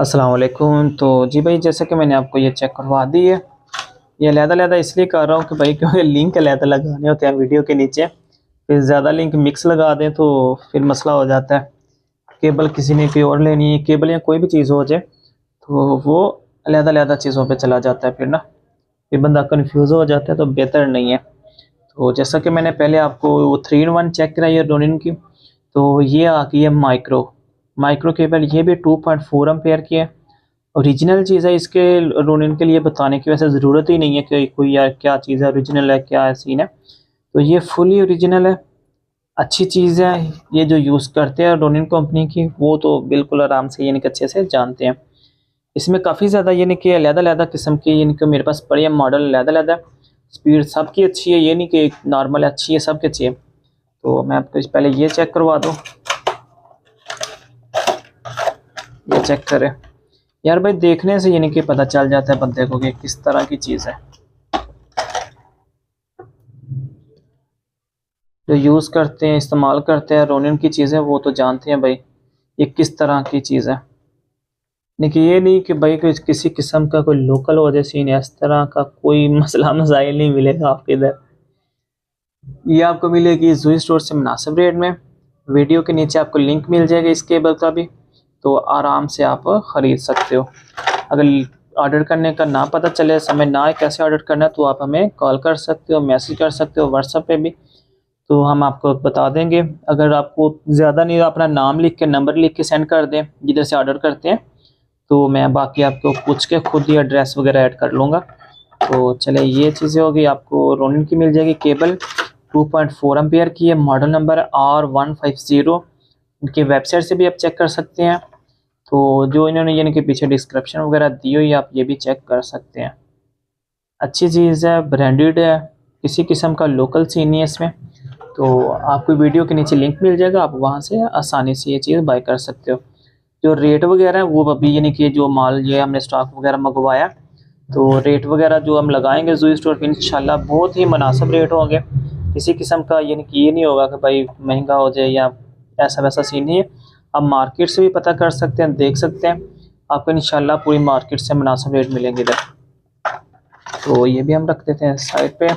अस्सलाम वालेकुम। तो जी भाई, जैसे कि मैंने आपको ये चेक करवा दी है। ये अलहदा-अलहदा इसलिए कर रहा हूँ कि भाई क्योंकि लिंक अलहदा लगाने होते हैं वीडियो के नीचे। फिर ज़्यादा लिंक मिक्स लगा दें तो फिर मसला हो जाता है। केबल किसी ने कोई और लेनी है, केबल या कोई भी चीज़ हो जाए तो वो अलहदा-अलहदा चीज़ों पे चला जाता है फिर ना। फिर बंदा कन्फ्यूज़ हो जाता है तो बेहतर नहीं है। तो जैसा कि मैंने पहले आपको वो 3 इन 1 चेक कराई है रोनिन की, तो ये आ गई है माइक्रो केबल। ये भी 2.4 एम्पेयर की है। ओरिजिनल चीज़ है। इसके रोनिन के लिए बताने की वैसे ज़रूरत ही नहीं है कि कोई यार क्या चीज़ है, ओरिजिनल है क्या है सीन है। तो ये फुली ओरिजिनल है, अच्छी चीज़ है। ये जो यूज़ करते हैं रोनिन कंपनी की वो तो बिल्कुल आराम से यानी कि अच्छे से जानते हैं। इसमें काफ़ी ज़्यादा यानी कि अलग-अलग किस्म की यानी कि मेरे पास पड़ी है मॉडल अलग-अलग। स्पीड सबकी अच्छी है, ये नहीं कि नॉर्मल अच्छी है, सबकी अच्छी है। तो मैं आपको इस पहले ये चेक करवा दूँ। ये चेक करें यार भाई, देखने से यानी कि पता चल जाता है बंदे को कि किस तरह की चीज़ है। जो यूज़ करते हैं, इस्तेमाल करते हैं रोनिन की चीज़ें, वो तो जानते हैं भाई ये किस तरह की चीज़ है। देखिए ये नहीं कि भाई कोई किसी किस्म का कोई लोकल हो जाए सीन, इस तरह का कोई मसला मसाइल नहीं मिलेगा आपको इधर। ये आपको मिलेगी ज़ूई स्टोर से मुनासिब रेट में। वीडियो के नीचे आपको लिंक मिल जाएगा इस केबल का भी, तो आराम से आप ख़रीद सकते हो। अगर ऑर्डर करने का ना पता चले, समझ ना आए कैसे ऑर्डर करना है, तो आप हमें कॉल कर सकते हो, मैसेज कर सकते हो व्हाट्सएप पे भी, तो हम आपको बता देंगे। अगर आपको ज़्यादा नहीं, अपना नाम लिख के नंबर लिख के सेंड कर दें जिधर से ऑर्डर करते हैं, तो मैं बाकी आपको पूछ के खुद ही एड्रेस वगैरह ऐड कर लूँगा। तो चले, ये चीज़ें होगी। आपको रोनिन की मिल जाएगी केबल, 2.4 एम्पियर की है, मॉडल नंबर है R150। इनकी वेबसाइट से भी आप चेक कर सकते हैं। तो जो इन्होंने यानी कि पीछे डिस्क्रिप्शन वगैरह दी हुई है, आप ये भी चेक कर सकते हैं। अच्छी चीज़ है, ब्रांडेड है, किसी किस्म का लोकल सीन नहीं है इसमें। तो आपको वीडियो के नीचे लिंक मिल जाएगा, आप वहाँ से आसानी से ये चीज़ बाय कर सकते हो। जो रेट वगैरह है वो अभी यानी कि जो माल ये हमने स्टॉक वगैरह मंगवाया, तो रेट वगैरह जो हम लगाएंगे ज़ूई स्टोर पे इंशाल्लाह बहुत ही मुनासिब रेट होंगे। किसी किस्म का यानी कि ये नहीं होगा कि भाई महंगा हो जाए या ऐसा वैसा सीन नहीं है। आप मार्केट से भी पता कर सकते हैं, देख सकते हैं, आपको इंशाल्लाह पूरी मार्केट से मुनासिब रेट मिलेंगे इधर। तो ये भी हम रख देते हैं साइड पे।